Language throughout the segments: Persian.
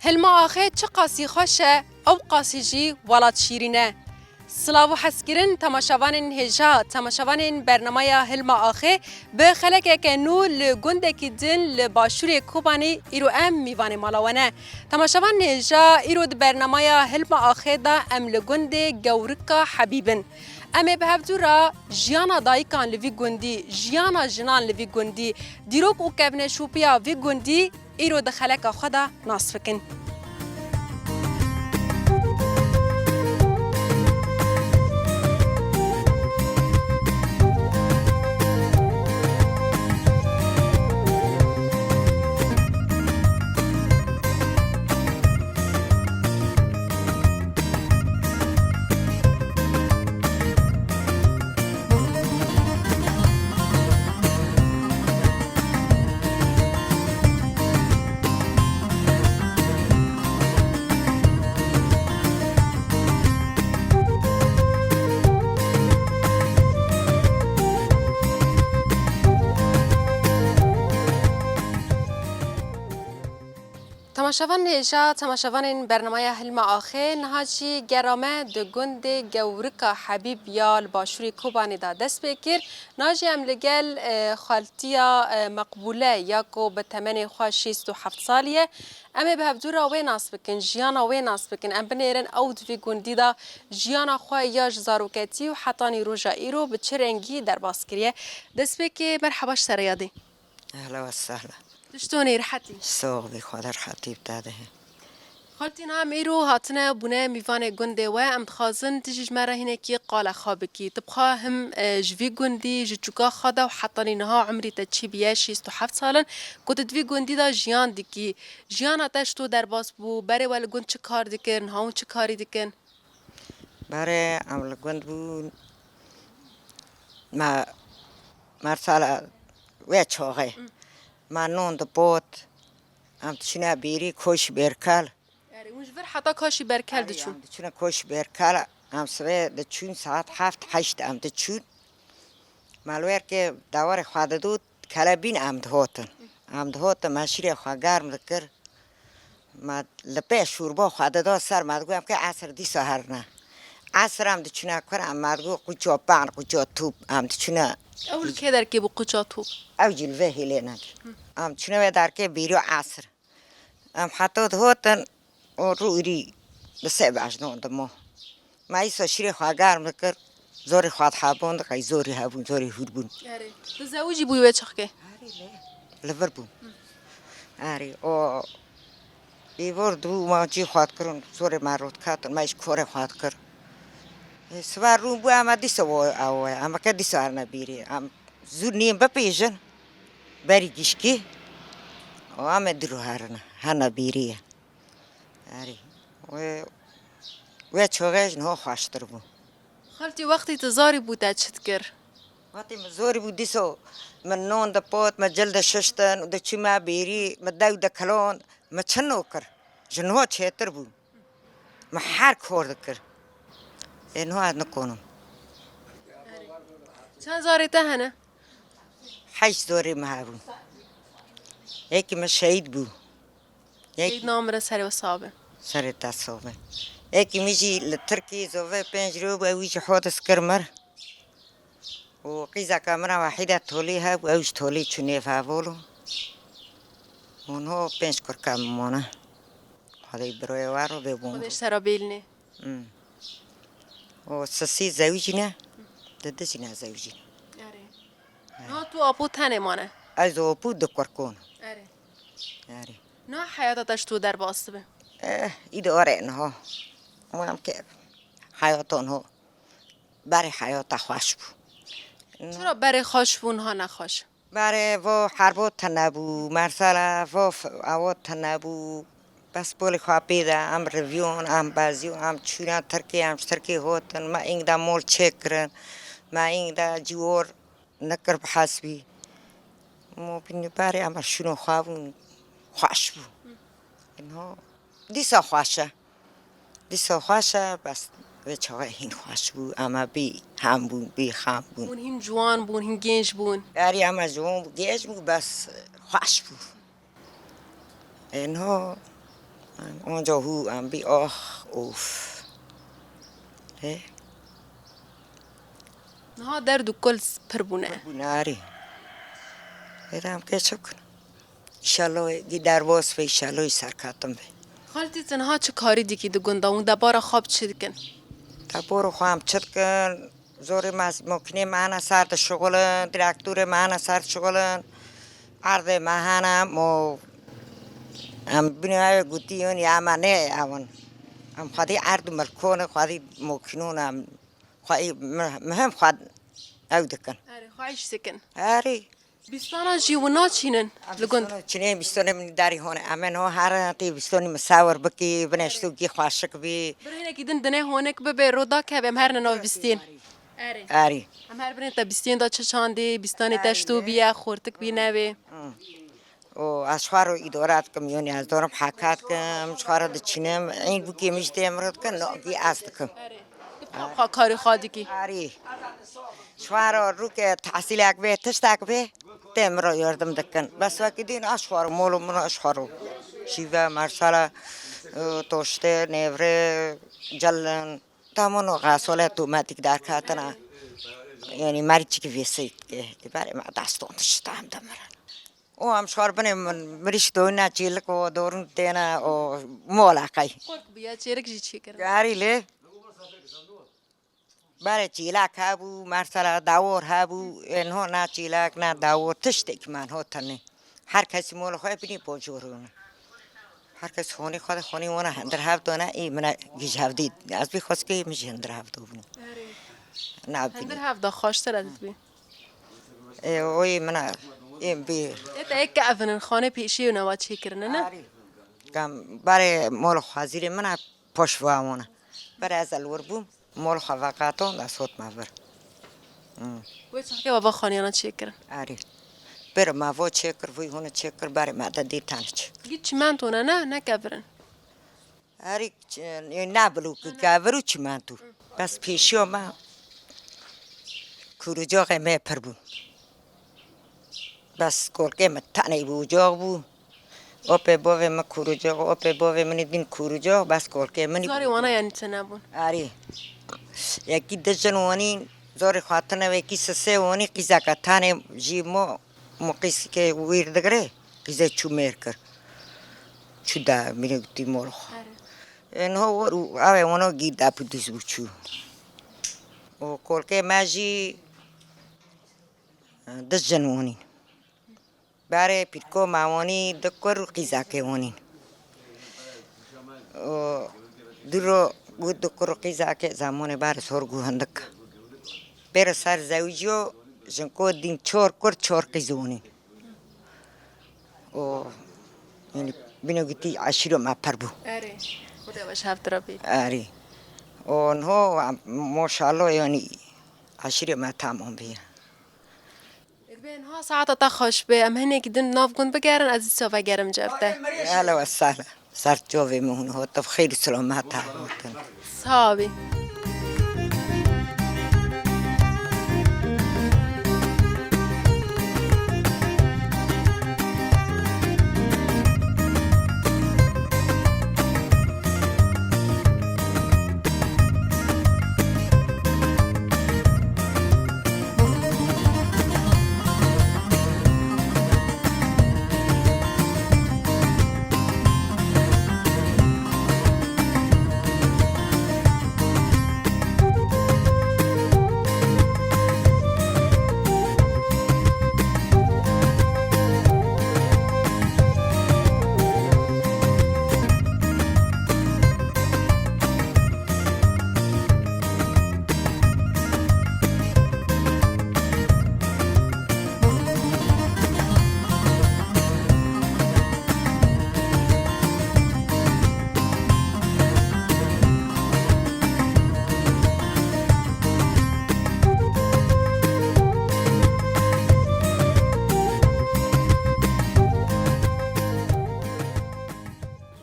هلما آخه چه قاسی خوشه او قاسی جی ولاد شیرینه. سلاو حسکرین تماشاوان هجا تماشاوان برنامه هلما آخه به خلق که نو لگنده که دن لباشور کوبانی ایرو ام میوان مالاونه. تماشاوان هجا ایرو برنامه هلما آخه دا ام لگنده گورکا حبیبن. امه به هفدورا جیانا دایکان لوی گندی جیانا جنان لوی گندی دیروک او کبن شوپیا وی گندی ایرو د خلق خدا ناصفکن. تماشاوان هجا تماشاوان این برنامه هلما آخه نهاجی گرامه د گند گورکا حبیب یال باشوری کوبانی دا دست بکر نهاجی ام لگل خالتیا مقبوله یا کو به تمن خواه 67 سالیه امه به هفدورا وی ناس بکن جیانا وی ناس بکن ام بنیرن اود وی گندی دا جیانا خواه یاش زاروکتی و حتانی روژا ایرو به چه رنگی در باسکریه دست بکر مرحباش سریادی اهلا وسهلا دشتونی رحتی سوق بی خود رحتی بتاده خالتي نعم إيرو هاتنا بنا ميفان جندي وام تخازن تجيج مرة هناكي قال خابكي تبقى هم جفي جندي جتوكا خدا وحطني نها عمري تتشي بياشي 67 سالا كنت تفي جندي دا جيان ديكي جيان اتشتو در باس بو بري ولا جند چه کار دكن هاون چه کاری دكن برای عمل گند بود ما مرسال و چاقه ما نون دبوت ام تشنا بیری کوش برکل يعني مش فر حتى كاشي بركال دشو ام تشنا کوش برکل ام سوی دچون ساعت 7-8 ام دچون مالویر که داور خواهد دود کلابین ام دهوتن ماشری خواه گرم دکر ما لپه شوربا خواهد داد سر ما دگویم که عصر دی سهر نه عصر هم دچونه کرم ما دگو قچا پان قچا توب ام دچونه أول كده ركبوا قطعته او جلوه هیله نگی ام دچونه در که بیرو عصر ام حتی دهوتن و روی بسه باجنون دمو ما ایسا شری خواه گرم دکر زوری خواد حابون دقی زوری هبون زوری هربون يعني تزوجي بوي وجهك لور بون آری او بیور دو ما جی خواد کرن زوری مرود کاتن ما ایش کوره خواد کر سوار روم بو اما دیسا و اوه اما که دیسا هر نبیری ام زور نیم بپیجن بری گیشکی و اما درو هرنا هر نبیریه آری و چوغش نه خواشتر بو خالتي وقتي تزاري بودا تشتكر وقتی مزوری بود دیسو من نون دا پوت ما جلد ششتن و دا چی ما بیری ما داو دا کلون ما چنو کر جنوها چهتر بود ما هر کار دکر اینها نکنم چند زاري تهنا 8 دوری ما هبون یکی ما شهید بود عيد نامرة سري وصابة سر تصابه یکی میجی لترکی زوه 5 رو با ویج حادث کرمر و قیزا کامرا واحدة تولی ها و اوش تولی چونه فاولو اونها 5 کر کامونه حالی بروی وارو ببون خودش سرابيلني و سسی زوجی نه ددشی نه زوجی نه تو آبو تنه مانه از او بود دکر کن آره نه حیاتش تو در باسته ایده آره نه اونم که حیاتون ها برای حیات خوش بود چرا برای خوش ها نخوش برای و حربات تنبو مرسال و اوات تنبو بس بولی خواه پیدا ام رویون ام بازیو ام چوران ترکی هاتن ما این دا مول چکرن ما این دا جوار نکر بحسبی ما بینی برای ام شنو خوابون خوش بود اینها دیسا خوشه بس و چاقه هین خوش بود اما بی هم بون بی خم بون بون هین جوان بون هین گنج بون یاری اما جوان بود گیج بود بس خوش بود اینها اونجا هو ام بی آخ اوف نها درد و کل پربونه بناری برام که چکن ایشالله گی درواز به ایشالله سرکاتم به خالتی تنها چه کاری دیگه دو گنده اون دبار خواب چی دکن تا برو خواهم چتکن زوری مکنی معنا سرد شغلن دیرکتور معنا سرد شغلن عرض مهانم مو ام بنیای گوتیون یا منه اون ام خواهی عرض ملکون خواهی مکنونم خواهی مهم خواهد او دکن آره خواهش سکن آری بیستانا جیونا چینن لگند چنین بیستونی من داری هونه امن ها هر تی بیستونی مساور بکی بنشتو گی خواشک بی برهنه کیدن دنه هونک به رودا که به هر نو بیستین آره آری هم هر برین تا بیستین دا چه چاندی بیستانی تشتو بیا خورتک بی نوی و از شوارو ایدارات کم یونی از دارم حکات کم شوارو دچینم این بکی میشته امرد کن ناگی است کم خواه کاری خواهدی کی آری شوارو رو که تحصیل اک به تشتاک به تم رو یاردم دکن بس وقتی دین اشوارو مولو من اشوارو شیوه مرسالا توشته نوره جلن تامونو غاسوله اتوماتیک در کاتنا یعنی مریچی که ویسید که برای ما دستون تشتام دمرن او هم شوار بنه مریش دوینا چیلک و دورن تینا و مولاقی خورک بیا چیرک جی چی کرن گاری لی برای چیلک هبو مرسالا داور هبو اینها نه چیلک نه داور تشتک من ها تنه هر کسی مولا خواه بینی پاجورونه هر کس خونی خود خونی وانا هندر هفت نه ای من گیج هفت از بی خواست که میشه هندر هفت بینی نه بینی هندر هفت دا خواشتر ازت بی اوی من این بی ایتا یک که افنن خانه پیشی و نوا چی کرنه نه کم برای مال خازیر من پاش وامونه برای از الور بوم مال خواقاتون دستوت مبر وی چه که بابا خانیانا چی کرن آری بر ما و چکر وی هونه چکر برای ما دادی تانچ گی چی من تونه نه کفرن آری نه بلو که گاورو چی من تو بس پیشی ما کورجاق ما پر بو بس کلکه متنی بو جاق بو اوپی باوی ما کورجاق اوپی باوی منی دین کورجاق بس کلکه منی زاری وانا یعنی چه نبون آری یکی دجن وانی زاری خاطر و یکی سه وانی قیزا کتانه جیمو مقیس که ویر دگره قیزا چو میرکر چو دا میره گتی مرخ اینها ورو آوه وانو گید اپی دیز بچو و کلکه ماجی دجن وانی باره پیرکو ماوانی دکر قیزا که وانی درو بود دکر قیزا که زمان بار سرگو هندک بر سر زوجو جنکو دین چور قیزونی و یعنی بینو گیتی عشیرو ما پر بو آره خدا باش هفت را بی آری و انهو ماشاءالله یعنی عشیرو ما تمام بیا بین ها ساعت تا خوش به ام هنه که دن ناف گند بگرن از این صفحه گرم جفته اهلا و سهلا سر جوی مهون ها تا خیلی سلامت ها صحابی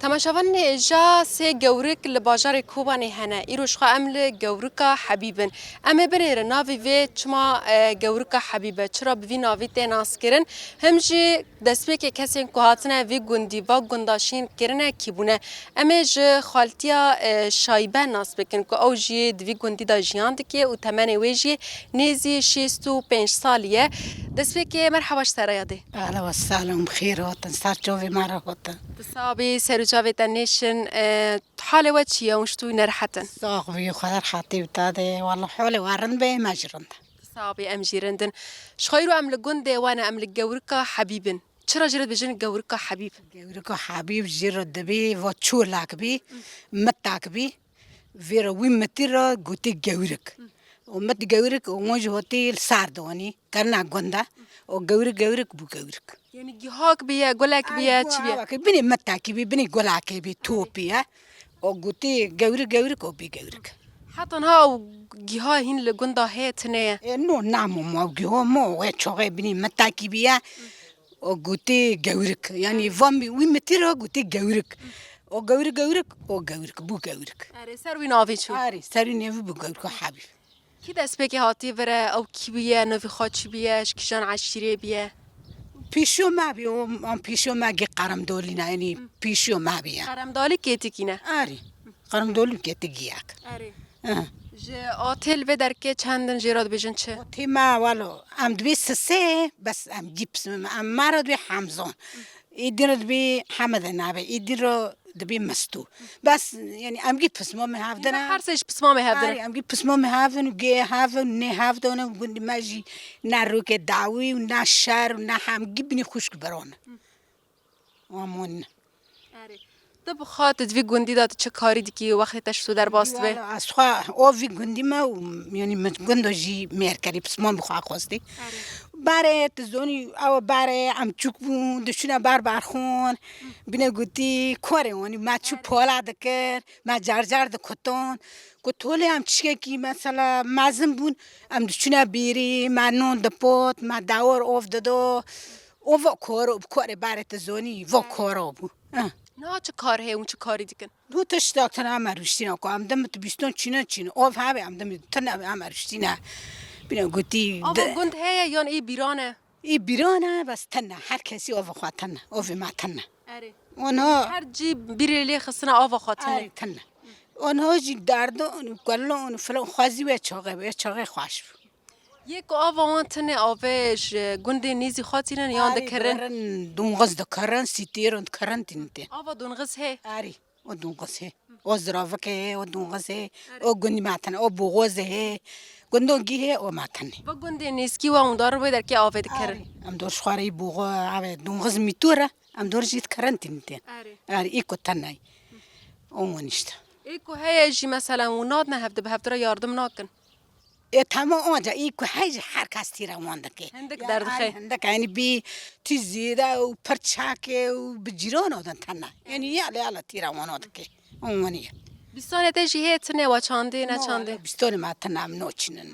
تماشاوان جا سه گورک لباجار کوبانی هنه ایروش خوا امل گورکا حبیبن امه بنیر ناوی وی چما گورکا حبیبه چرا بوی ناوی تی ناس کرن همجی دسپی که کسی که هاتنه وی گندی و گنداشین کرنه کی بونه امه ج خالتیا شایبه ناس بکن که او جی دوی گندی دا جیان دکه و تمنه وی جی نیزی 65 سالیه دسپی که مرحباش سرایاده اهلا و سلام خیر هاتن سر جاوی مرا هاتن تصابي سرجاوي تنشن حالة وجهية وشتوي نرحتن ساق بي خدر خطيب تادي والله حولي وارن بي مجرن تصابي أمجيرندن شخيرو أمل جندة وأنا أمل جوركا حبيبن شرا جرد بجن جوركا حبيب جوركو حبيب جرد بي وچولاك بي متاك بي فيرا وين متيرا قوتي جورك ومت جورك وموج هوتي الساردوني كرنا جندا وجورك بو جورك يعني جهاك بيا قولك بيا تبيا بني متاكي بي بني قولاكي بي توبيا وقوتي جورك وبي جورك حتى ها جها هين لجندا هي تنيا إنه نعم موجي هو مو وشغل بني متاكي بيا وقوتي جورك يعني فامي وين متيرا قوتي جورك وجورك بو جورك أري سروي نافي شو أري سري نبي بو جورك حبيب كده اسبكي هاتي برا أو كي بيا نافي خاتش بيا شكشان عشيري بيا بيشو ما بي ام بيشو ما جي قرم دولينا يعني بيشو ما بي قرم دالي كيتي كينا أري قرم دولي كي جياك أري ج آتل به درکه چندن جراد بجن چه؟ تیما والو ام دوی سه بس ام جیبس ام مرد بی حمزان ایدین بی حمد نبی ایدین رو دبی مستو بس يعني ام جيب بسمه مهافدنا حرسش بسمه مهافدنا ام جيب بسمه مهافدنا وجي هافن نهافدنا وقلنا ماجي نروك دعوي ونشر ونحم جيبني خوشك برانا وامون طب خاطر في جندي دات چه کاری دیگه وقتی تشتو در باست به اسخا او في جندي ما يعني من جندو جي ميركري بسمان بخوا خواستی باره تزونی او باره ام چوک بون دشونا بار خون بینه گوتی کوره ونی ما چو پولا دکر ما جار دکتون کتوله ام چیکه کی مثلا مازم بون ام دشونا بیری ما نون دپوت ما داور اوف ددو او کوره باره تزونی و کوره بو نه چه کار هی اون چه کاری دیگه دو تاش دکتر هم رشتینا کو ام دم تبیستون چینه اوف هاوی ام دم تن هم رشتینا بینه گوتی آوا گند هی یان ای بیرانه ای بیرانه بس تنه هر کسی اوف خاطنه اوف ما تنه آره اونها هر جی بیری لی خسنا آوا خاطنه تنه اونها جی دردون کلون فلان خوازی و چاقه خوش یک آوا وان تنه آوش گند نیزی خاطرن یان دکرن دونغز دکرن سیتیرن دکرن تینته آوا دونغز هی آری و دونغز هی و زرافکه و دونغز هی و گندی ماتنه و بوغوز هی گندونگی هی و ماتنه و گند نیسکی و اون دار باید که آوا دکرن ام دور شواری بوغو آوا دونغز میتوره ام دور جیت کرن تینته آری ایکو تنه اونیشته ایکو هی جی مثلا وناد نه هفته به هفته را یاردم نکن تمام آنجا ایکو هیچ هر کس تیره وانده هندک درد خی هندک یعنی بی تیزیده و پرچاکه و بجیران آدن تنه یعنی یالا تیره وانده که اونیه بیستانه تجی هی تنه و چانده نه چانده بیستون ما تنه ام نوچینن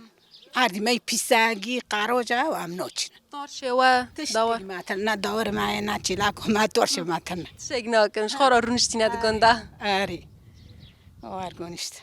هردی می پیساگی قاروجا و ام نوچینن دارشه و داور ما تنه داور ما نه چیلاکو ما دارشه ما تنه شگ نکن شخورا رونشتی ندگنده آری آرگونیشت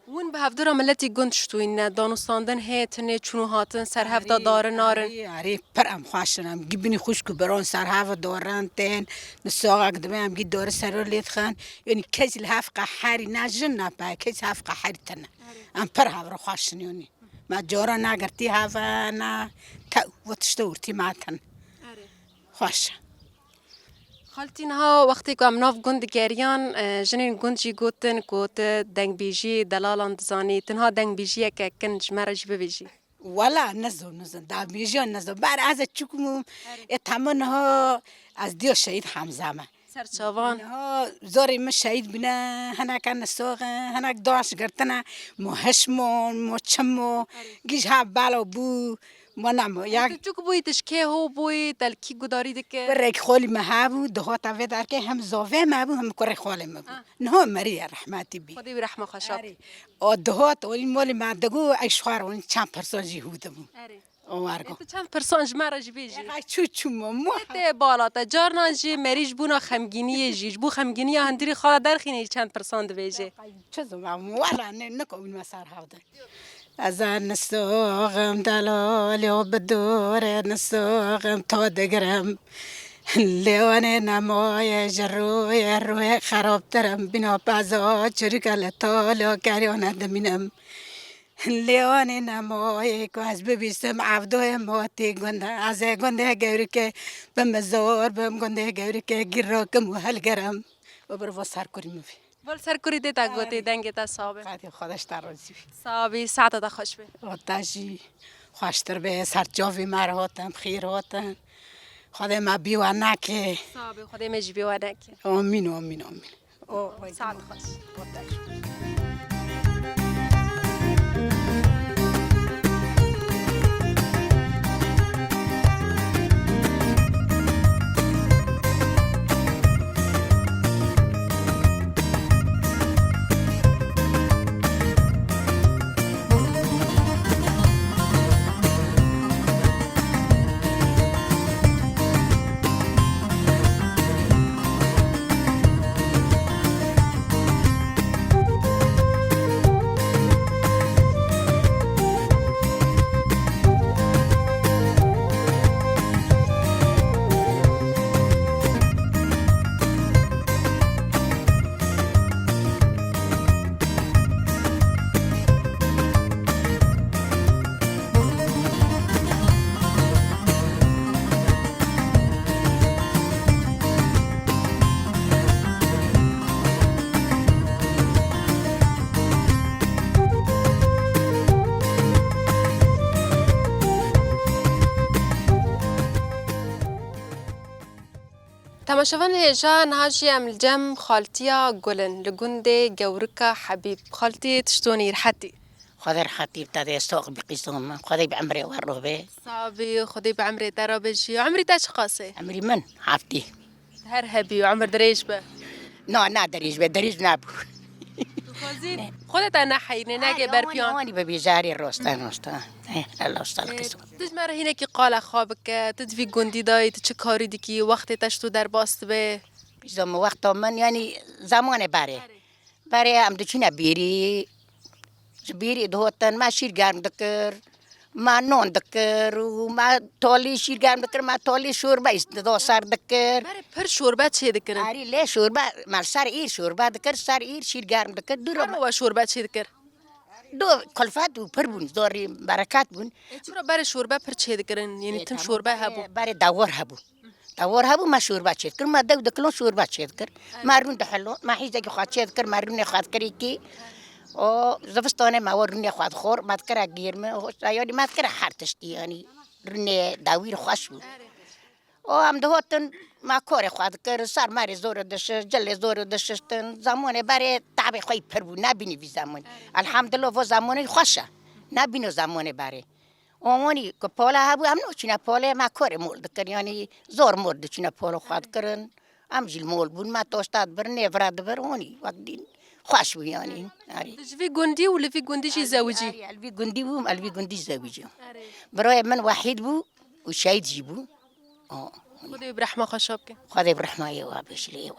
ون به هفته را ملتی گند شتوین دانستاندن هیتنه چونو هاتن سر هفته داره نارن آری پرم خواشنم گیبنی خوشکو بران سر هفته دارن تن نساق دمه هم گید داره سر لیت خان یعنی کسی الهف قحاری نجن نبا کسی هف قحاری تنه ام پر هفته خواشنیونی ما جورا نگرتی هفته نه تا وتشتورتی ماتن خوش خالتین ها وقتی که امناف گند گریان جنین گند جی گوتن گوت دنگ بیجی دلالان دزانی تنها دنگ بیجی که کنج مرج ببیجی ولا نزل دا بیجان نزل بر از چکم اتمنها از دیو شهید حمزه ما سرچاوان ها زوری مش شهید بنا هنا كان سوق هنا داش قرتنا مو هشمو مو چمو گیج ها بالو بو منم یک تو بوی تشکه هو بوی تلکی گداری دکه برک خولی مهابو دهات اوه در که هم زاوه مهابو هم کره خولی مهابو نه مری رحمتی بی خدای رحمه خشاب دهات و این مال مادگو ایشوار و این چند پرسان جهوده بو وارگو تو چند پرسان جمعه جی بیجی چو مو ته بالا تا جارنا جی مریج بونا خمگینی جیج بو خمگینی هندری خاله درخینه چند پرسان دویجه چه زمان ولا نکوین مسار هاوده از نسوغم دلالی و بدور نسوغم تا دگرم لیوان نمای جروی روی خراب ترم بینا بازا چریکل تالو کریانه دمینم لیوان نمای که از ببیستم عبدوی موتی گنده از گنده گوری که بمزار بم گنده گوری که گیراکم و هلگرم و برو سر کریم بی ول سر کری دیتا گوتی دنگی تا صابه خاطر خودش ترازی بی صابی ساعت تا خوش بی آتشی خوشتر به سر جاوی مر هاتم خیر هاتم خدا ما بیوه نکه صابی خودی مجی بیوانه که آمین آمین آمین ساعت خوش آتش تماشاوان هجا نهاجی الجم خالتیا گلن لگنده گورکا حبیب خالتی تشتونی رحتی خدا رحتي ابتدى يستوق بقيسهم خدا بعمري وروبه صابي خدي بعمري ترى بجي عمري تاش قاسي عمري من حفتي هر هبي وعمر دريش به نا دريج بدريج نابو خوزي خودت انا حيني ناقي بربيان واني ببيجاري روستان الله استال قسم تجمر هنا کی قال خوابك تدفي گندی دای چه کاری دی کی وقت تشتو در باست به قسم وقت من يعني زمان بري ام دچنا بيري دوتن ما شير گرم دکر ما نون دکر و ما تولي شير گرم دکر ما تولي شوربه است دو سر دکر بر پر شوربه چه دکرن آری لی شوربه مال سر ایر شوربه دکر سر ایر شیر گرم دکر دو و شوربه چه دکر دو کلفت و پر بون داری برکت بون چرا بر شوربه پر چه دکرن یعنی تم شوربه هبو برای دور هبو ما شوربه چه دکر ما دو دکلون شوربه چه دکر ما رون دحلو ما حیزه که خواهد چه دکر ما رون خواهد کری کی او زفستانه ما ورونی خواهد خور ما دکر گیرمه یعنی ما دکر حرتشتی یعنی رونی داویر خوش بود او هم دهاتن ما کار خواهد کرد سر ماری زور داشت جل زور داشتن زمانه برای تعب خواهی پر بود نبینی بی زمان الحمدلله و زمانه خوشه نبینو زمانه برای آمانی که پاله هبو هم نوچینه پاله ما کار مولد کرد یعنی زور مولد چینه پاله خواهد کرد هم جیل مول بود ما توشتاد بر نفراد بر آنی وقتی خوش بود یعنی تجوی گندی ولی فی گندی چی زوجی الوی گندی بوم الوی گندی زوجی برای من وحید بو و شهید جی بو خدای برحمه خوشاب که خدای برحمه وابش لی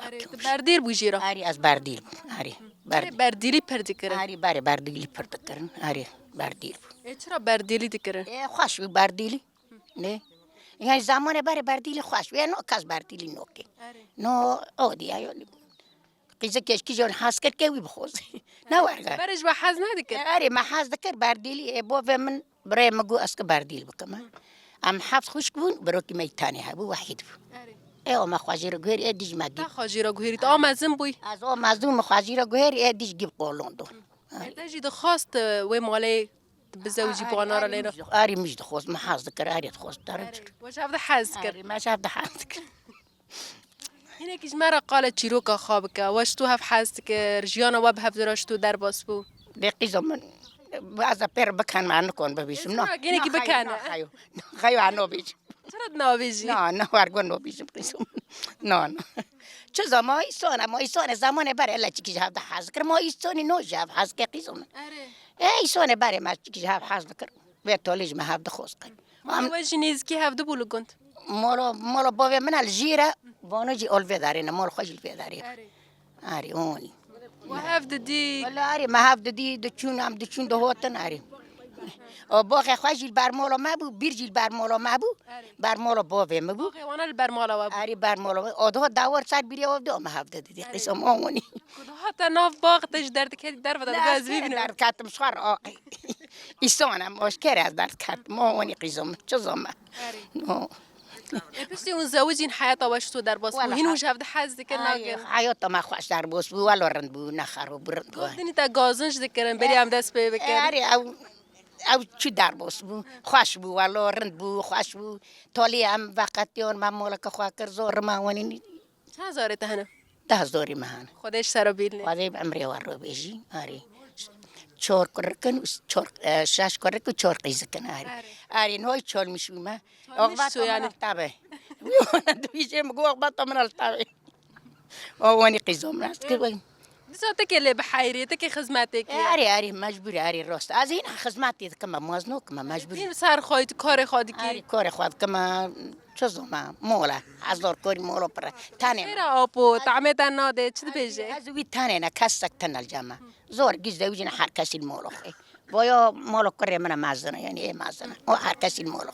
بردیر بوجیرا آری از بردیل آری بردیلی پر دکرن آری بردیلی پر دکرن آری بردیل چرا بردیلی دکرن خوش بود بردیلی نه یعنی زمان بردیلی خوش بود نه کس بردیلی نوکی نه آدی ایالی قیزه کشکی جان حس کرد که وی بخوزی نه ورگه برش با حز ندکر آری ما حس دکر بردیلی با من برای مگو اسک بردیل بکم ام حفظ خوش بون برو کی میتانه هبو وحید بو ما خواجی رو گوهر دیج مگی خواجی رو گوهری تو آمازم بوی از مزدوم خواجی رو گوهر دیج گیب قولوندو تجید خواست و مالی بزوجی بانا را لینا آری مجد خواست ما حز دکر آری خواست دارد وش هفته حز کرد ما شاف ده حز دکر هنا کیش مرا قال چیروکا خوابک وش تو هف حز دکر جیانا وب هف دراشتو در باس بو دقیقی زمان از پر بکن من نکن ببیشم نه گینه کی بکنه خیو عنو بیش چرا نابیجی نه ورگون نبیشم قسم نه چه زمان ایسان زمان برای لچ کی جهاد حاضر کر ما ایسانی نو جهاد حاضر کی قسم ایسان برای ما کی جهاد حاضر کر و تولیج ما هفت خوست کن واجی نزکی هفته بولو گند مالا باوی من الجیره وانو جی اولوی داری نه مال خوش الوی داری آری اونی و هفته دی ولی آری ما هفته دی دچون هم دچون دهاتن آری باقی خوش جیل بر مالا ما بو بیر جیل بر مالا ما بو بر مالا باوی ما بو باقی وانا البرمالا و آری بر مالا آده داور سر بیری آفده ما هفته دی قسم اونی حتی ناف باغ تش درد کردی در ودا باز ببینم در کتم شخار ایسانم مشکل از در کتم اونی قیزم چه زمان پشتی اون زوجین حیات واش تو در باز والا هین وش هفته حز دکن ناگن حیات ما خوش در باز بو ولی رند بو نخرو برد بو دنی تا گازنش دکرن بری هم دست پی بکن آری او چی در باز بو خوش بو ولی رند بو خوش بو تالی هم وقتی اون من مالک خواه کر زور ما ونی چند زاره تهنه 10,000 مهان خودش سر بیل نه خواهی عمری ورو بیجی آری 4 کرکن 6 کرک و 4 قیز کن آری نوی 4 میشومه میشو یعنی؟ تابه دویجه مگو اقبط من التابه وانی قیزم راست که بگیم دیسا تکی لی بحیری تکی خدمتی کی آری مجبوری آری راست از این خدمتی کما موازنو کما مجبوری این سر خواهی کار خواهی آری کی کار خود کما چزوما مولا 1000 کاری مولا پر تانه چرا آبو طعمه ناده چی بیجه از وی تانه نه کسک تن الجامع زور گیز دویجن هر کسی مولا خی بایا مولا کره من مازنه یعنی ای مازنه او هر کسی مولا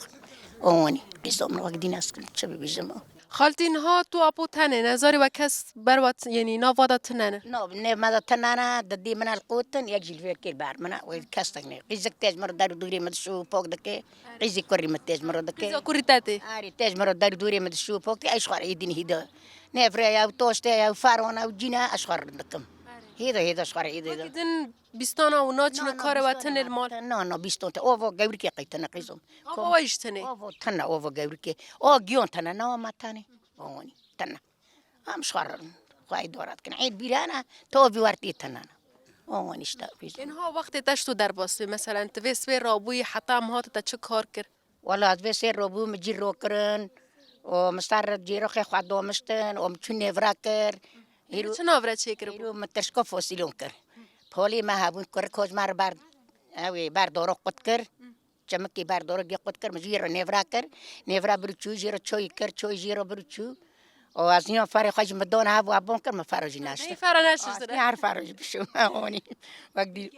اونی قیزم رو وقتی نسکن چه بیجم خالتین ها تو آبو تنه نظاری و کس بروات یعنی نوادا تنه نه ماذا تنانا ددي من القوتن يجي الفكر بار منا ويكستغني قيزك تاج مرة دارو دوري مدشو فوق دكي قيزي كوري متاج مرة دیسا دكي کوری تاته آري تاج مرة دارو دوري مدشو فوق دي أشخار يدين هيدا نفرة يا توشتا يا فارون أو جينا أشخار دكم هيدا أشخار هيدا دیدن بیستانا و ناچن کار و تن المال نه بیستون تا اوو گوری که قیتنا قیزم آبا وایش تنه اوو تنا اوو گوری که او گیون تنا نه ما تاني اوني تنا هم شخار خواهی دارد کن عید بیرانه تو بیورتی تنانا اونی اشتا بیز اینها وقتی تشتو در باسته مثلا تویس به رابوی حتی هم هات تا چه کار کرد ولی از وسیر روبو مجیر رو کرن و مستر جیرو خی خود دومشتن و مچون نورا کر چه ناوره چه کرد هیرو متشکا فوسیلون کر پولی ما هبون کر کوز مار بار اوی بار دورو قط کر چمکی بار دورو گی قط کر مجیر نورا کر نورا برچو جیرو چوی کر چوی جیرو برچو و از این فاری خواهی مدون ها و ابون کر مفروجی نشته این فرا نشست نه هر فروج بشو اونی وقتی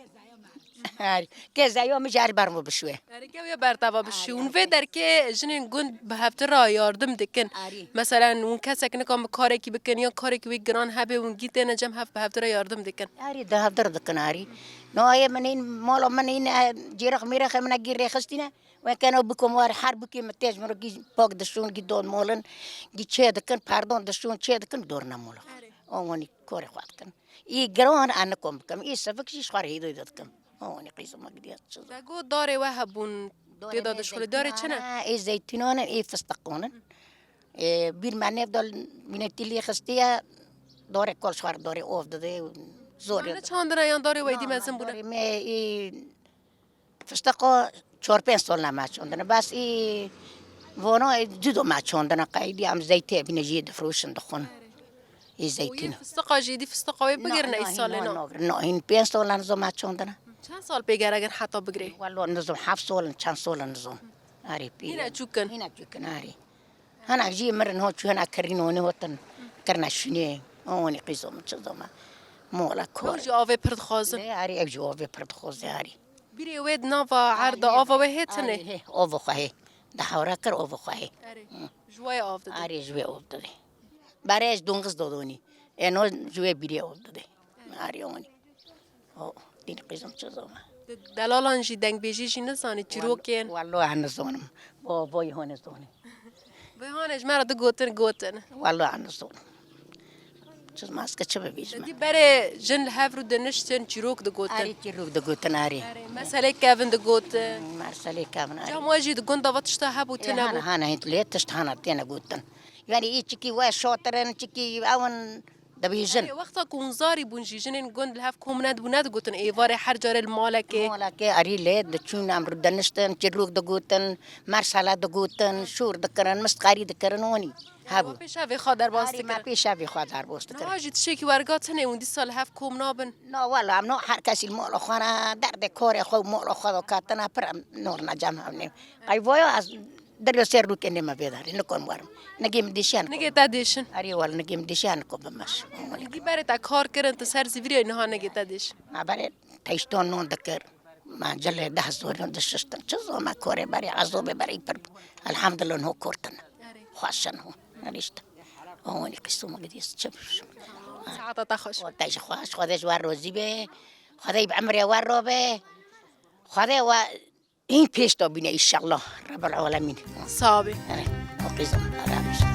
که زیاد میجاری برمو بشوه که ویا برتوا بشون و در که جنین گند به هفته را یاردم دکن مثلا اون کسی که نکام کاری کی بکن یا کاری کی گران هبه اون گیت نجم هفت به هفته را یاردم دکن آری ده هفته دکناری نوعی من این مالا من این جیرخ میرخ من گیری خستینه و کنو بکم وار حرب کی متیج مرا گی باگ دشون گی دون مولن گی چه دکن پردون دشون چه دکن دور نمولا اونی کاری خواهد کن ای گران آن کم کم ای سفکشی خواهی هیدو دکم اونی قیس ما گدیات شد بگو داره و هبون تعداد شغل داره چنه ای زیتونان ای فستقونن بیر من نفدال من تیلی خستیه داره کل شوار داره اوف داده زوری نه چند یا داره ویدی مزن بوده می ای فستقا 4-5 سال نماچوندن بس ای وانا جدو ماچوندن قایدی هم زیته بینجی فروشن دخون ای زیتون فستقا جدی فستقا بگیرن ای سال نه این 5 سال نزو ماچوندن چند سال بگیر اگر حتی بگیری والله نزوم 7 سال چند سال نزوم آری پی هنا چوکن هنا چوکن آری هنا جی مرن هو چو هنا کرینونه وطن کرنا شنیه اونی قیزم چزوم مولا کور جو آوه پرد خوازن آری اف جوابه پرد خوزه آری بیری وید ناوا عرض آوا و هتنه اوو خواهی ده هورا کر اوو خواهی جوای آف داده آری جوی اوو داده برایش دونگز دادونی اینو جوی بیری اوو داده آری اونی او دین قیزم چزوم دلالان جی دنگ بیجی جی نزانی چیروکین والله هنزونم بابای هنزونم به هانش مرا دو گوتن والله هنزونم چیز ماسکه چه ببیجم دی بره جن هفرو دنشتن چیروک دو گوتن آری چیروک دو گوتن آری مسئله کevin دو گوتن مرسلی کامن آری جام واجی دو گندا واتشتا هبو تنبو هانا هنت لیتشت هانا تینا گوتن یعنی ای چکی و شاطرن چکی اون دبيجن وقتا كونزاري بونجيجن جند لهاف كومند بوند گوتن ایوار حرجار المالکه مولا كي أري ليد دتشون أمر دنشتن جروك دقوتن مرسالة دقوتن شور دكرن مستقاري دكرن وني هابو پیش اوی خادر باز أري ما تکرن بيشا في خاطر بوست كرن نهاجی تشکی ورگاتنه وندی سال هاف کوم نابن لا والله أم نو هر كسي المول خانا درد كوري خو مول خو كاتنا برم نور نجام هني أي فويا از دريو سيرلو كني ما بيداري نكون ورم نجيم ديشان نگه تدیشن أري والله نجيم ديشان كو بمش دی بره تا کار کرن تا سر زیوری اینها نگه تدیش ما بري تيشتون نون دكر ما جل ده زور دششتن چزو ما كوري بري عزوب بري برب الحمد لله هو كورتنا خوشن هو نريشت هوني كسو ما قديس شوف ساعتا تخش تاج خوش خداش ور روزی به خدای بعمر ور رو به خدای و این پیش تو بینه ان شاء الله رب العالمین صابي انا وقيزم رابش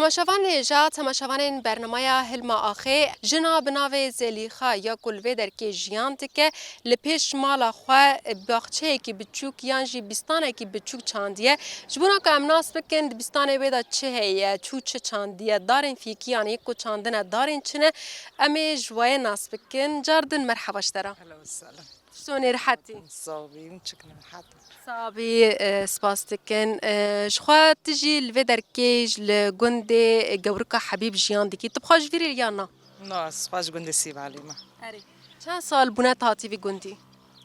تماشاوان هجا تماشاوان برنامه هلما آخه جنا بناوه زلیخا یا کلوه در که جیان تکه لپیش مالا خواه باخچه که بچوک یانجی بیستانه که بچوک چاندیه جبونا که امناس بکن بیستانه بیدا چه هیه چو چه چاندیه دارین فیکی یعنی یکو چاندنه دارین چنه امی جوای ناس بکن جاردن مرحباش دارم هلا وسهلا شلوني رحتي؟ صابي متشكرة حاضر صابي سباستكن شخوا تجي الفيدر كيج لجندي جوركا حبيب جيان ديكي تبخاش فيري اليانا نو سباش قندي سيب عليما أري كم سال بنات هاتي في جندي؟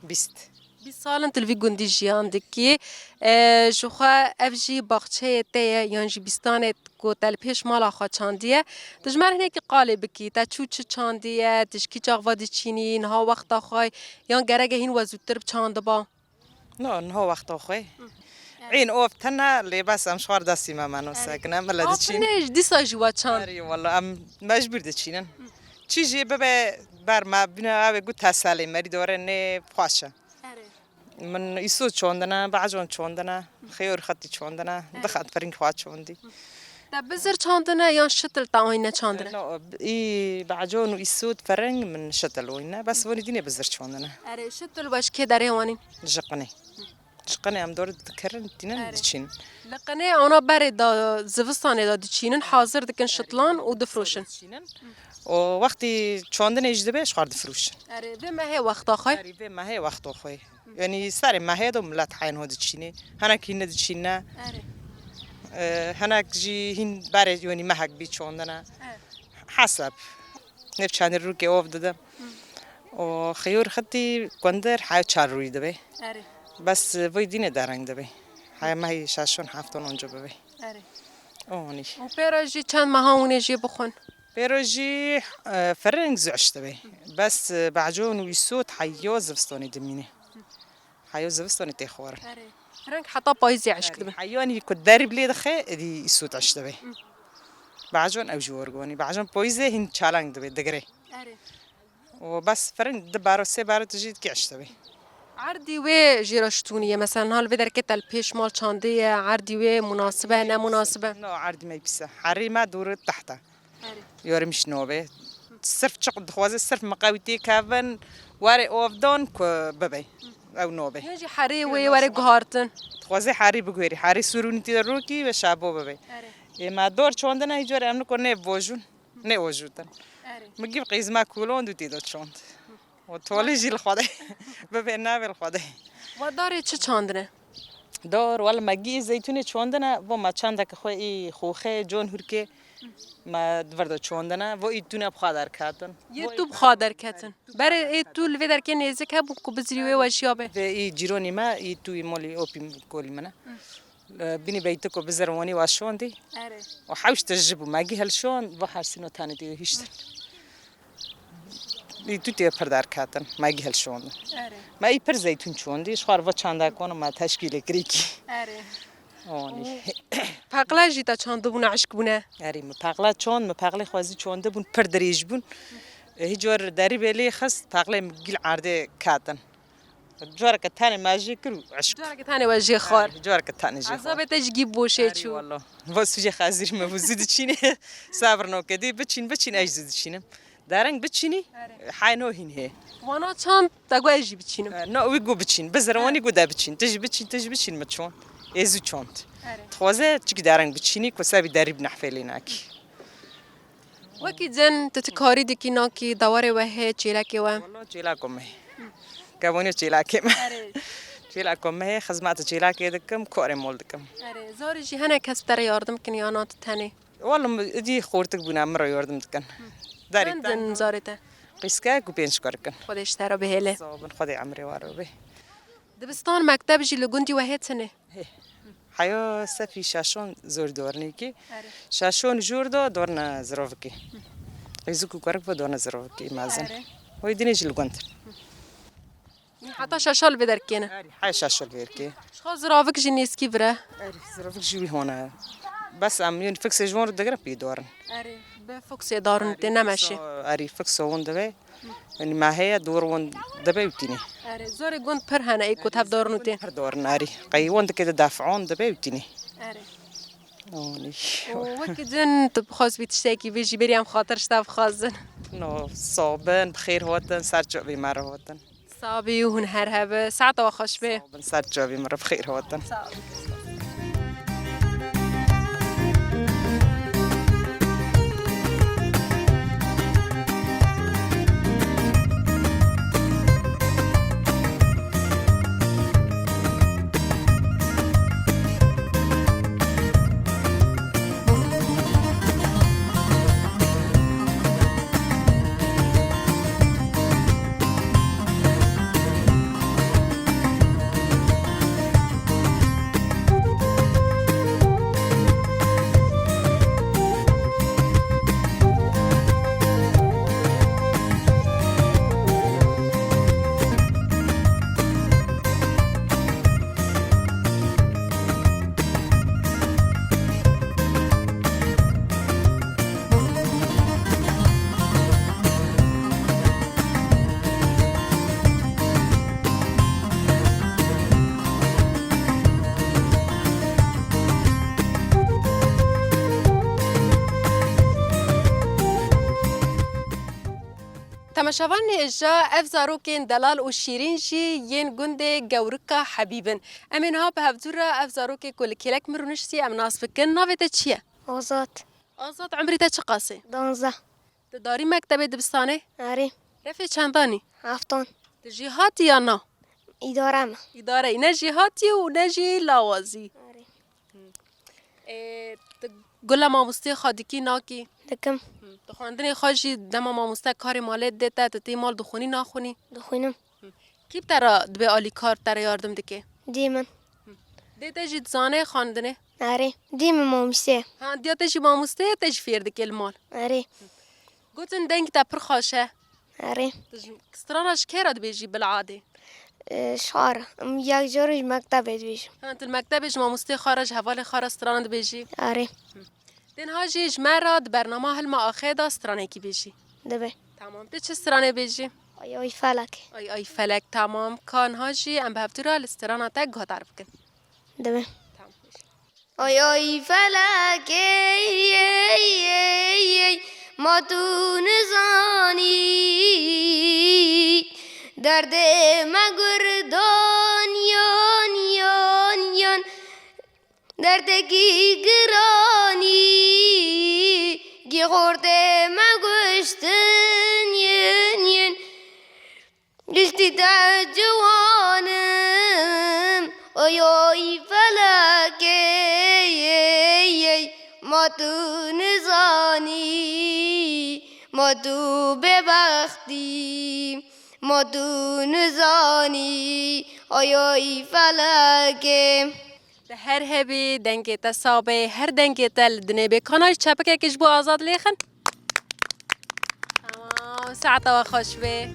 بيست 20 سال انت في جندي جيان ديكي شخوا افجي باخچه تيه يانجي بستانت کو تلپیش مالا خوا چاندیه تجمر هنه که قاله بکی تا چو چه چاندیه تشکی چاقوا دی چینی نها وقتا خواه یان گرگه هین وزودتر بچانده با نو هو وقت أخوي عين أوف تنا اللي بس أم شوار داسي ما منو ساكنة ملا دتشين آفرینش دیسا جوا چاند أري والله أم مجبور دتشينن چیزی بابا بر ما بنا أبي قلت هسالي مري دورني بخاشة من يسود چوندنا بعجون چوندنا خيور خطي چوندنا دخلت فرين خوات چوندي تا بزر چاندنه یا شتل تا آینه چاندنه نو إي بعجون ويسود فرنج من شتلوينا بس وني ديني بزر چوندنا اره شتل باش که داره وانین جقني أم دور تكرر دينا دتشين لقنه آنا بره دا زوستانه دا دیچینن حاضر دکن شتلان و دفروشن ووقتی چوندن اجدبه شخار دفروشن اره به مه وقت آخای قریبه ما هي وقت أخوي يعني ساري ما هي دوم لا تحين هو دتشيني هناك هنا دتشينا هناك جي هن بارد يعني ما هك بيت چوندنا حسب نفشان الروكي أوف دده وخيور خدي كوندر حياة شاروي دبي اره بس وي دينه دارنگ دبي هاي ما هي شاشون هفتون اونجا ببي اره اوني و پیرا جی چند ماهاونه جی بخون بيروجي فرنج زعش دبي بس بعجون ويسود حيو زفستوني دميني حيو زفستوني تخور اره فرنگ حتی پایزی عشق دبه حيواني كنت دارب لي دخي دي يسود عش دبي بعجون او جورغوني بعجون بويزه هن چالنگ دبي دغري اره وبس فرنج دبارو سه بارو تجيد كي عش دبي عردی و جیراشتونیه مثلا حال بدر که تلپیش مال چاندیه عردی و مناسبه نه مناسبه نو عرض ما يبسه حري ما دور تحته اره يوري مش نوبه صرف شقد خوازه صرف مقاويتي كافن واري اوف دون ببي او نوبه یعنی حری و وره گهارتن خوازه حري بگويري حري سورونتي روكي و شابو ببي اره ما دور چوندنا هيجوري امنو كونه بوجون نه وجودن اره مجيب قيزما كولون دو تيدو چوند و تولي جيل خدای ببي نابل خدای و داره چه چاندنه؟ دار ولی مگی زیتون چوندنه و ما چند که خوی خوخه جون هرکه ما ورد چوندنه و ایتونه بخادر کردن یه تو بخادر کتن برای ای تو لوی در که نزدیک بود که بزریوه و شیابه و ای جیرونی ما ای توی مالی اوپیم کولی منه بینی بیت کو بزرمانی واشوندی و حوش تجربه مگی هلشون و حسینو تانی دیگه هیچ ای تو تی پردار کردن مگی هلشون ما ای پر زیتون چوندی شخار و چند کنم ما تشکیل کریکی آنی پقلا جیتا چانده بونه عشق بونه آری مپقلا چون مپقلا خوازی چونده بون پر دریج بون هیچور داری بلی خست پقلا مگیل عرضه کردن جوار که تانی ماجی کرو عشق جاره که تانه وجه خار جوار که تانی جی عذاب تجگی بوشه آری چو والله واسه خازیر مفزود چینه صبر نکدی بچین اجزد چینم دارنگ بچینی حینو هینه وانا چاند دگو اجی بچینم نه وی گو بچین بزرمانی گو دا بچین تج بچین مچون ازو چوند خوازه چی دارنگ بچینی کسابی داری بنحفلی ناکی وکی زن تتکاری دکی ناکی دواره وحه چیلکی و والله چیلاکم كابوني تشيلاكي تشيلاكم خدمات تشيلاكي دكم كوري مول دكم اره زاری جی هنه کس در یاردم کنی آنات تنه والله دي خورتك بنا مرة يوردم دكن داري زن زارته قيسكا وبينش كركن خودش ترا بهله صوبن خدي عمري وارو به دبستان مکتب جی لگوندی وحه تنه حيو سفي شاشون زور دورنيكي شاشون جوردو دورنا زروفكي يزكو كرك بدورنا زروفكي مازن وي دينيش لغونت حتی شاشال بدر کنه حي شاشول بيركي شخص زرافک جی نیسکی بره زروفك جوي هنا بس عم ينفكس جوار دغرا بيدورن اره به فوکس دارن تی نمشه اري فكس وون دبي يعني ما هي دور وون دبي وتيني اره زور گوند پر هنه ای کتاب دارن تی دور ناري قيوان كده دافعون دبي وتيني اره اوني وکی زن تبخواست بیتشتاکی بیجی بریم خاطرش تب خازن نو صابن بخير هوتن سرجع بمره هوتن صابی و هن هر هبه ساعت و خوش به صابن سرجع بمره بخير هوتن تماشاوان اجا اف زاروکین دلال و شیرین جی ین گند گورکا حبیبن امین ها به هفدورا اف زاروک کل کلک مرونشتی ام ناس بکن ناویت چیه؟ آزاد عمری تا چه قاسه؟ 12 داری مکتب دبستانه؟ آره رفی چندانی؟ 7 جهاتی یا نه؟ اداره اداره نه جهاتی و نه جی لاوازی آره گل ماموستی خادکی ناکی؟ دکم خواندن خواجی دم ماموسته کار مالت دیتا تی مال دخونی ناخونی؟ دخونم کیب ترا دبی آلی کار ترا یاردم دکه؟ دیمن دیتا جی زانه خواندنه؟ آره دیم مامسته ها دیتا جی ماموسته تج فیر دکه المال آره گوتن دنگ تا پر خواشه آره کسترانش که را دبیجی بالعاده؟ شعر یک جورج مکتب بیشم ها انت المکتبش ماموسته خارج حوال خار استران دبیجی؟ آره دن هاجی جمرات برنامه هلما آخه دا استرانه کی بیجی؟ دبه تمام ده چه استرانه بیجی؟ آی فلک آی فلک تمام کان هاجی ام به هفتورا الاسترانه تک گاه تعرف کن دبه تمام آی فلک ما تو نزانی درد مگردان یان درد کی گرانی گی خورده مگشتن ین گشتی تا جوانم ما تو نزانی ما تو ببختی ما تو نزانی آیای فلکه ده هر هبی دنگی تصابه هر دنگی تل دنبی کانال چپکه کش بو آزاد لیخن تمام ساعت و خوش به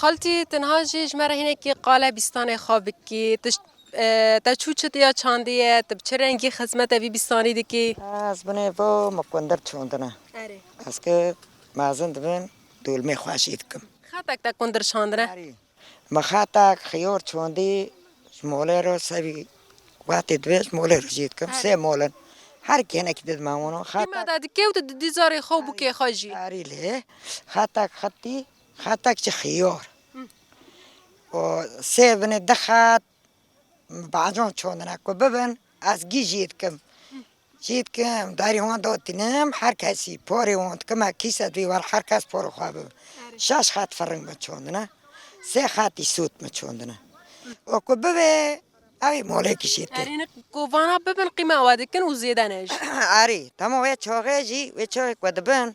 خالتي تنهاجي جمرة هناك قالة بستاني خابكي تشوشت يا چاندية تبچرنگي خدمته بي بستاني دكي از بنه با مکندر چوندنه اري از که مازن دبن دول می خواشید کم خاتك تا كندر شاندره آری مخاطک خیار چوندی موله رو سبی وقتی دویش موله رو جید کم سه مولن هر کی نکدید مامونو كيما خاطک دا دكي ودي زاري خوبو كي خاجي آری له خاطک خطی خاطک چه خیار و سه بنه دخات بعضون چوندنه که ببن از گی جید کم داری هون دوتینم هر کسی پاری هون کم کیسه دوی ور هر کس پارو خواه ببن شش خط فرنگ بچوندنه سه خطی سوت بچوندنه و که ببه اوی موله کشید که ارين كوفانا ببن قيمة وادكن وزيادة ناج آری تمام وی چاقه جی وی چاقه کدبن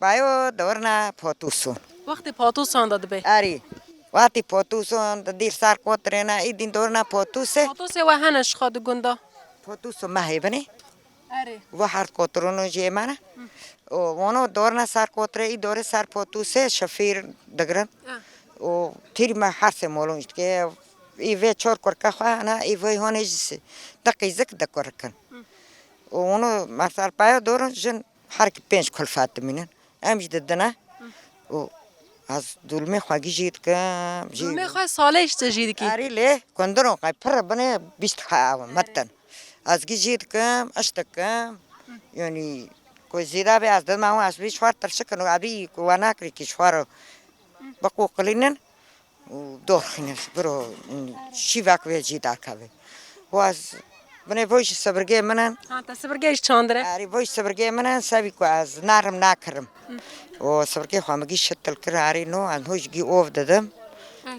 بایو دورنا پاتوسون وقتی پاتو سانداد به آری وقتی پاتوسون دیر سر کوترنا ایدین دورنا پاتوسه پاتو سه و هنش خاد گندا پاتوسو مهی بنی اره و هر کوترونو جی منه و وانو دورنا سر کوتره ای دوره سر پاتوسه شفیر دگرن و تیری ما حرس مولونش که ایوه چور کرکه خواه نه ایوه هونه جیسه دقیزک دکرکن و اونو مثلا پایا دورن جن هر کی پنج کلفت مینن امش ددنه و از دولمه خواهی جید کم جید میخوای سالش تجید کی آری له کندرون قای پر بنه بیست خواه متن از گی جید کم اشتکم یعنی کوی زیده به از دل ما از بی شوار ترشکن و ابی کوانه کری که شوارو بقو قلینن و دور خینن برو شی وقت به جیده که و از بنه بویش سبرگه منن ها تسبرگیش چاندره آری بویش سبرگه منن سبی کو از نرم نکرم و سبرگه خواه مگی شتل کر آری نو از هوش گی اوف دادم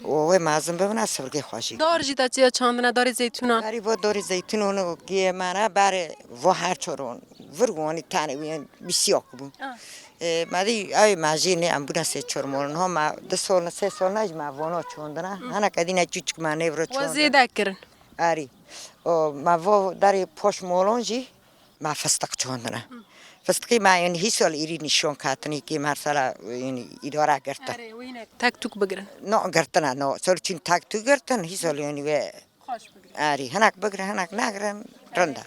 و مازن ببینه سبرگه خواشی دار جیتا چیا چاندنه داری زیتونان آری با دوری زیتون اونو گیه منه بره و هر چورون ورگوانی تانه وین بسیار کبون مادی ای ماجینه ام بودن سه چهار مورن ها ما دو سال سه سال نج ما وانو چوندنه هنر کدی نچوچک ما نیورو و چوندن زیده کرن آری ما و داری پوش مولونجی ما فستق چوندنه فستقی ما یعنی هی سال ایری نشون کاتنی که مرسلا یعنی اداره گرتن اره وینه تک توک بگرن نه گرتن نه سال چین تاک تو گرتن هی سال یعنی و خوش بگرن آری هنک بگره هنک نگرن رنده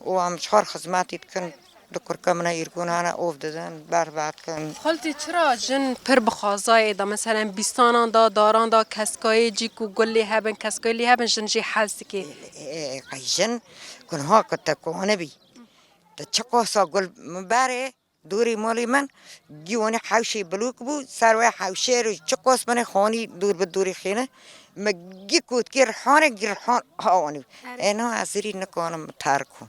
و هم چهار خدماتی کن دکتر کمنا ایرگونانا اوف دادن بر بعد کن خالتی چرا جن پر بخوازای دا مثلا بیستانان دا داران دا کسکای جیکو گلی هبن کسکای لی هبن جن جی حالتی که قیشن کن ها کتا کونه بی تا چقا سا گل مباره دوری مالی من گیوانی حوشی بلوک بود سروی حوشی رو چقاس من خانی دور به دوری خینه مگی کود که رحانه گی رحان هاوانی اینا ازری نکنم ترکم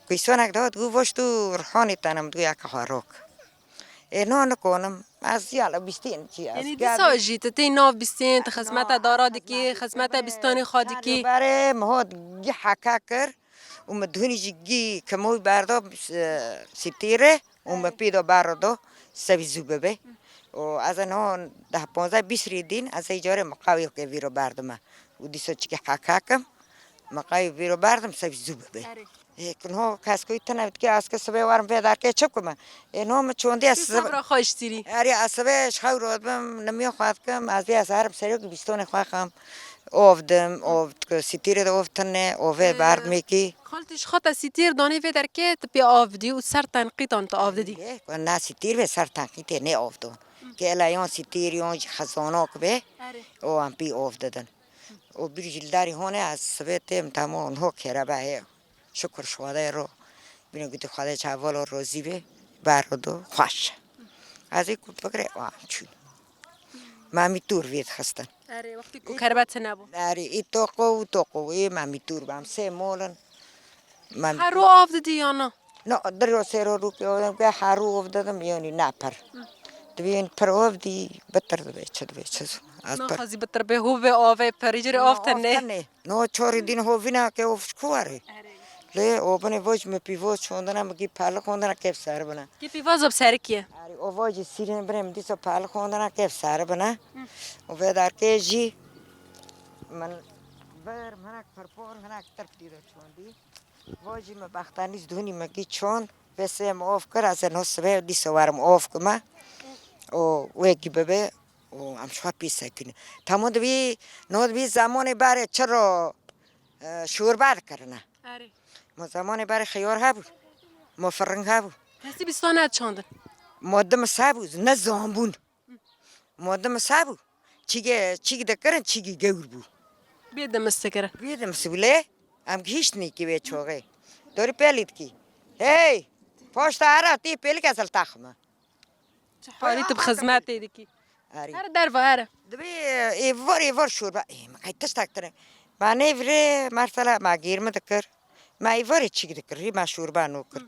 کیسانک داد گو باش تو رحانی تنم دو یک هاروک اینا نکنم از یالا بیستین چی از یعنی دیسا جیت تی ناف بیستین خدمت دارا دکی خدمت بیستانی خادی کی برای مهاد گی حکا کر و مدهونی جی کموی بردا سیتیره و مپیدا بردا سوی زوبه به و از آنها 10-15-20 ریدین از ایجاره مقاوی که ویرو بردم و دیسا چی که حکا کم مقاوی ویرو بردم سوی زوبه به کنها کسکوی تنبت که از کسبه وارم پیدا که چپ کنم اینها مچوندی از صبر خوش تیری آری عصبه شخو رود بم نمی خواهد کم از بی از هرم سریع که بیستون خواهم آفدم آفد ستیر آفتنه آفه برد میکی خالتش خاطر سیتیر دانی و درکت بی آفدی و سر تنقیدان تا آفدی نه ستیر به سر تنقیده نه آفدون که الان ستیر یون خزانه که به او هم بی آفددن و بی جلداری هونه از سبتم تمام هو کرا به شکر شواده رو بینو گیت خواده چاول و روزی به بردو خوش از این کل بگره و همچون مامی تور وید خستن آره وقتی کو کربت نبود آره ای توقو ای مامی تور بام سه مولن مامی هر رو آفدی یا نه نه در سر رو که آدم که هارو آفدم یعنی نپر دوین پر آفدی بتر دوی چه از نه پر خازی بتر به هو و آوه پریجر آفتنه نه 4 دین هوینا که افش کواره له اوبن وج می پیوز چوندنا مگی پال خوندنا که سر بنا کی پیواز اب سر کیه آره او وج سیرن برم دیسو پال خوندنا که سر بنا و ودار که جی من بر منک پرپور منک ترک دیده چوندی وجی ما بختانیز دونی مگی چوند بسه ما آف کر از نو سبه دیسو وارم آف کما او وکی ببه او ام شو پیسه کنه تمام دوی نود بی زمان باره چرا شوربار کرنه آره ما زمان باره خیار هبود ما فرنگ هبود کسی بیستانه چاندن مادم سابوز نه زامبون مادم سابو چیگه دکرن چیگه گور بو بیده مستکره بیدم سبله ام گیش نیکی به چوغه داری پیلید کی هی پشت آراتی پیل کسل تخمه حالی تو بخدمت دیدی کی آری هر در و هر دبی ایوار شوربه ما کایتش تاکتره ما نیوره مثلا ما گیرم دکر ما ایواری چیگه دکر ری ما شوربه نوکر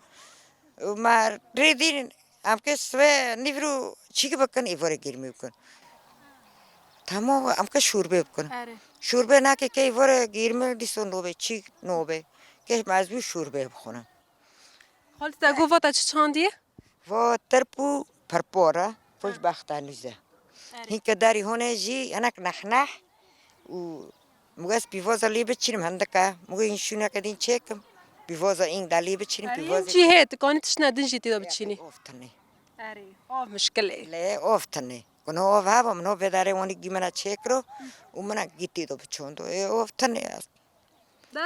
ما ریدین ام که سوه نیورو چیگه بکن ایواری گیرمی بکن تمام ام که شوربه بکن آره شوربه نه که ایوار گیرمی دیسو نوبه چی نوبه که مزبور شوربه بخونم حالی تا گفت چه چاندیه و ترپو پرپورا فوش بختانیزه هین که داری هونه جی انک نخنح و مگس بیوازا لی بچینم هندکه مگه این شونه کدین چکم بیوازا این دلی بچینم آره بیوازا چی هست کانی تش ندن جیتی دا بچینی افتنه آره آف مشکله لی افتنه کنه آف هوا منو بداره وانی گیمنا چکرو و منا گیتی دو بچوندو افتنه دست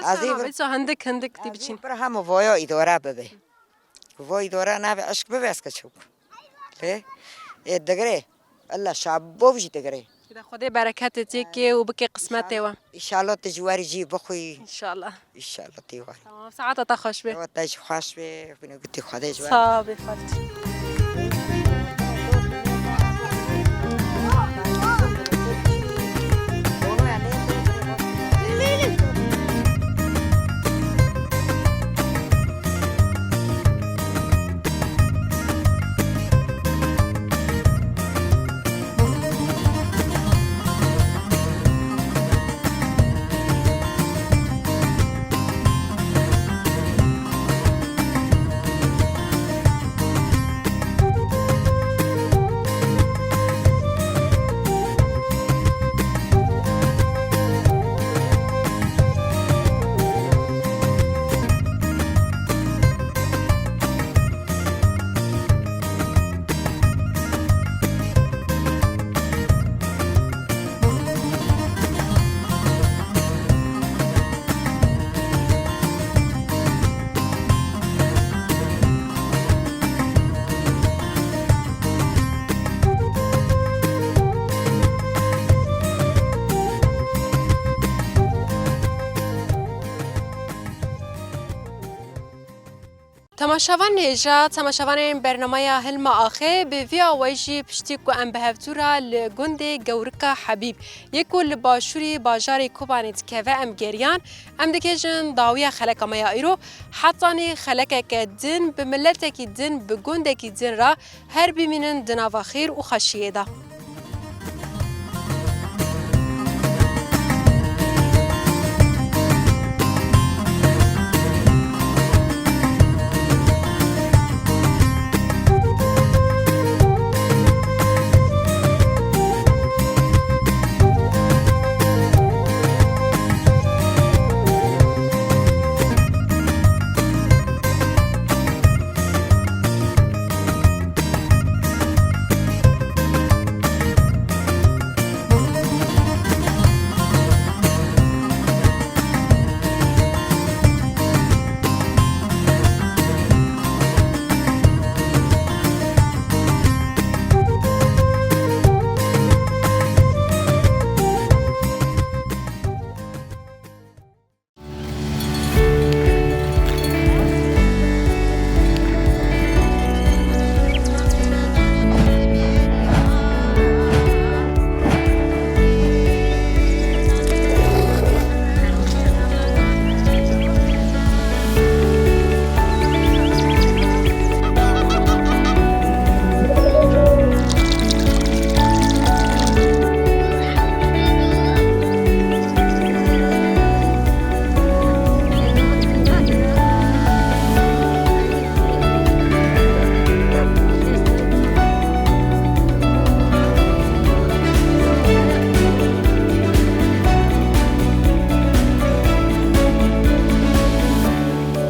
انا بیسا هندک دی از بچین پر همه وایا اداره ببه وای اداره نه به عشق ببه اسکه چوب لی دگره الله شعب بوجی دگره خدا برکت تیکی و بکی قسمته و انشالله تجواری جی بخوی انشالله انشالله تیواری تمام ساعت تا خوش به و تاج خوش به بینو گتی خدا جواری صابی خالتي تماشاوان نیجا تماشاوان برنامه هلم آخه به ویا ویجی پشتی کو ام بهفتورا لگند گورکا حبیب یکو لباشوری باجاری کوبانیت که و ام گریان ام دکیجن داویا خلق مایا ایرو حتانی خلق که دین به ملت کی دین به گند کی دین را هر بیمینن دناوا خیر و خشیه دا